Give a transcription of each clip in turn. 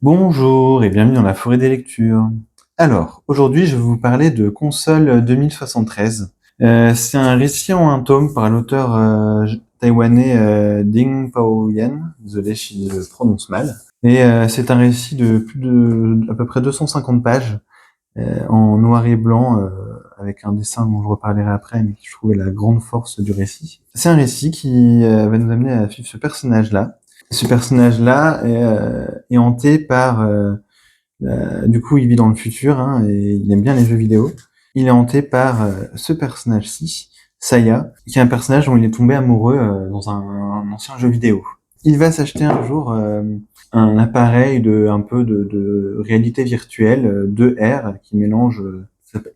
Bonjour et bienvenue dans la forêt des lectures. Alors, aujourd'hui, je vais vous parler de Console 2073. C'est un récit en un tome par l'auteur taïwanais Ding Paoyan. Désolé si je le prononce mal. Et c'est un récit de plus de à peu près 250 pages en noir et blanc avec un dessin dont je reparlerai après, mais qui je trouvais la grande force du récit. C'est un récit qui va nous amener à suivre ce personnage-là. Ce personnage-là est hanté par du coup, il vit dans le futur hein, et il aime bien les jeux vidéo. Il est hanté par ce personnage-ci, Saya, qui est un personnage dont il est tombé amoureux dans un ancien jeu vidéo. Il va s'acheter un jour un appareil un peu de réalité virtuelle 2R qui mélange,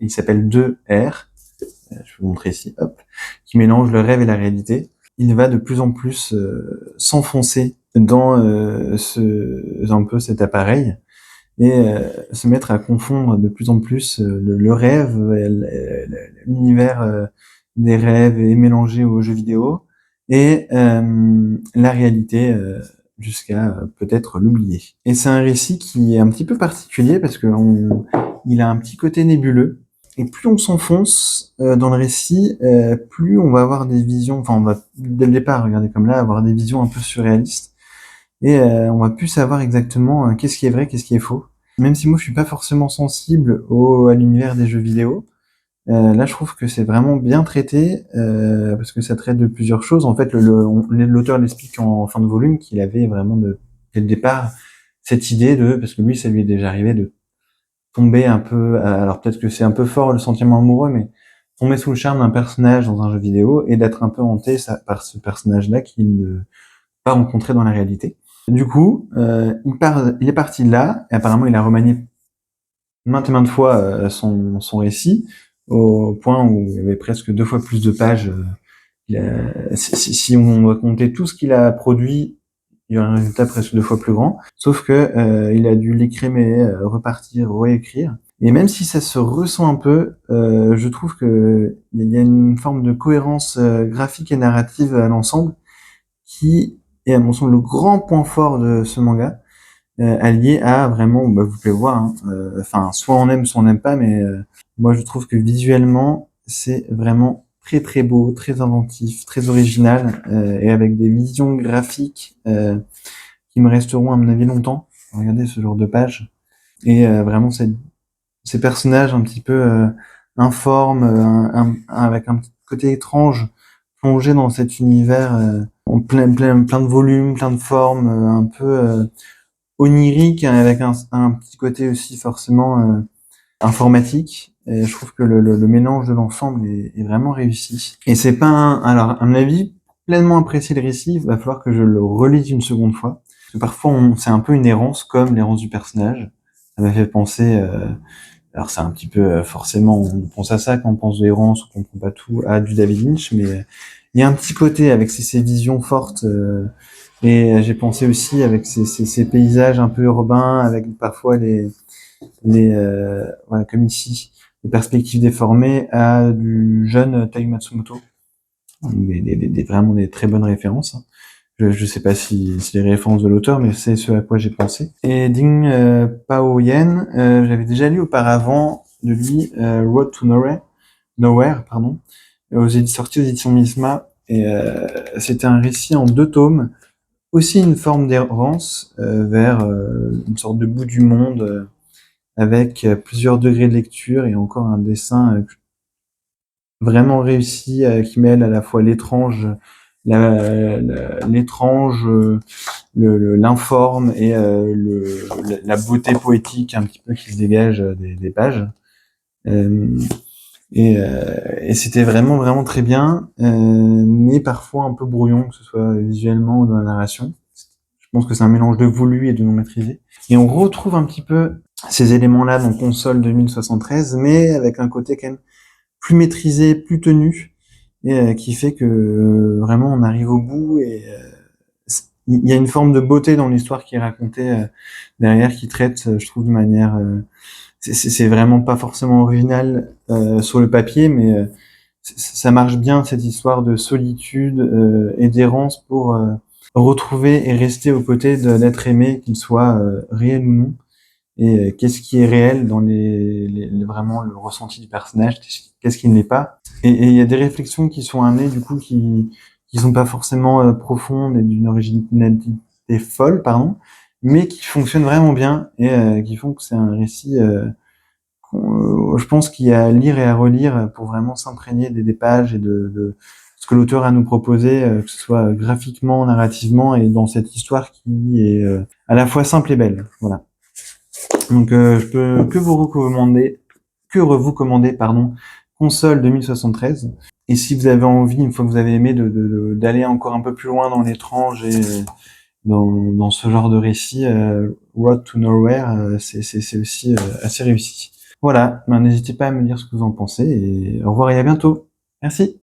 il s'appelle 2R, je vais vous montrer ici, hop, qui mélange le rêve et la réalité. Il va de plus en plus s'enfoncer dans un peu cet appareil et se mettre à confondre de plus en plus le rêve, l'univers des rêves est mélangé aux jeux vidéo et la réalité jusqu'à peut-être l'oublier. Et c'est un récit qui est un petit peu particulier parce que il a un petit côté nébuleux. Et plus on s'enfonce dans le récit, plus on va avoir des visions, enfin on va dès le départ, regardez comme là, avoir des visions un peu surréalistes. Et on va plus savoir exactement qu'est-ce qui est vrai, qu'est-ce qui est faux. Même si moi je suis pas forcément sensible à l'univers des jeux vidéo, là je trouve que c'est vraiment bien traité parce que ça traite de plusieurs choses. En fait, l'auteur l'explique en fin de volume qu'il avait vraiment dès le départ cette idée parce que lui ça lui est déjà arrivé de tomber un peu, alors peut-être que c'est un peu fort le sentiment amoureux, mais tomber sous le charme d'un personnage dans un jeu vidéo et d'être un peu hanté par ce personnage-là qu'il ne pas rencontré dans la réalité. Du coup, il est parti de là, et apparemment il a remanié maintes et maintes fois son récit, au point où il y avait presque 2 fois plus de pages. Si on doit compter tout ce qu'il a produit, il y a un résultat presque 2 fois plus grand. Sauf que il a dû l'écrémer, repartir, réécrire. Et même si ça se ressent un peu, je trouve que il y a une forme de cohérence graphique et narrative à l'ensemble qui est à mon sens le grand point fort de ce manga, allié à vraiment, bah, vous pouvez voir, hein, enfin soit on aime, soit on n'aime pas, mais moi je trouve que visuellement c'est vraiment très très beau, très inventif, très original, et avec des visions graphiques qui me resteront à mon avis longtemps. Regardez ce genre de page et vraiment ces personnages un petit peu informes, avec un petit côté étrange, plongés dans cet univers en plein de volumes, plein de formes, un peu onirique, avec un petit côté aussi forcément informatique. Et je trouve que le mélange de l'ensemble est vraiment réussi. Et c'est pas alors à mon avis, pleinement apprécier le récit, il va falloir que je le relise une seconde fois. Parce que parfois c'est un peu une errance, comme l'errance du personnage. Ça m'a fait penser alors c'est un petit peu forcément on pense à ça quand on pense de errance ou qu'on comprend pas tout à du David Lynch, mais il y a un petit côté avec ses visions fortes et j'ai pensé aussi avec ces paysages un peu urbains avec parfois voilà, comme ici les perspectives déformées à du jeune Tai Matsumoto, vraiment des très bonnes références, hein. Je sais pas si c'est les références de l'auteur, mais c'est ce à quoi j'ai pensé. Et Ding Pao Yen, j'avais déjà lu auparavant de lui Road to Nowhere, pardon, sorti aux éditions Misma, et c'était un récit en 2 tomes, aussi une forme d'errance vers une sorte de bout du monde, avec plusieurs degrés de lecture et encore un dessin vraiment réussi qui mêle à la fois l'étrange, l'étrange, l'informe et la beauté poétique un petit peu qui se dégage des pages. Euh, et c'était vraiment vraiment très bien, mais parfois un peu brouillon, que ce soit visuellement ou dans la narration. Je pense que c'est un mélange de voulu et de non maîtrisé. Et on retrouve un petit peu ces éléments-là dans Console 2073, mais avec un côté quand même plus maîtrisé, plus tenu, et qui fait que vraiment on arrive au bout et il y a une forme de beauté dans l'histoire qui est racontée derrière, qui traite, je trouve, de manière c'est vraiment pas forcément original sur le papier, mais ça marche bien cette histoire de solitude et d'errance pour retrouver et rester aux côtés d'être aimé, qu'il soit réel ou non, et qu'est-ce qui est réel dans vraiment le ressenti du personnage, qu'est-ce qui ne l'est pas. Et il y a des réflexions qui sont amenées du coup qui sont pas forcément profondes et d'une originalité folle, pardon, mais qui fonctionnent vraiment bien et qui font que c'est un récit je pense qu'il y a à lire et à relire pour vraiment s'imprégner des pages et de ce que l'auteur a à nous proposer, que ce soit graphiquement, narrativement et dans cette histoire qui est à la fois simple et belle. Voilà. Donc je peux vous commander, pardon, Console 2073. Et si vous avez envie, une fois que vous avez aimé, d'aller encore un peu plus loin dans l'étrange et dans ce genre de récit, Road to Nowhere, c'est aussi assez réussi. Voilà, ben, n'hésitez pas à me dire ce que vous en pensez et au revoir et à bientôt. Merci.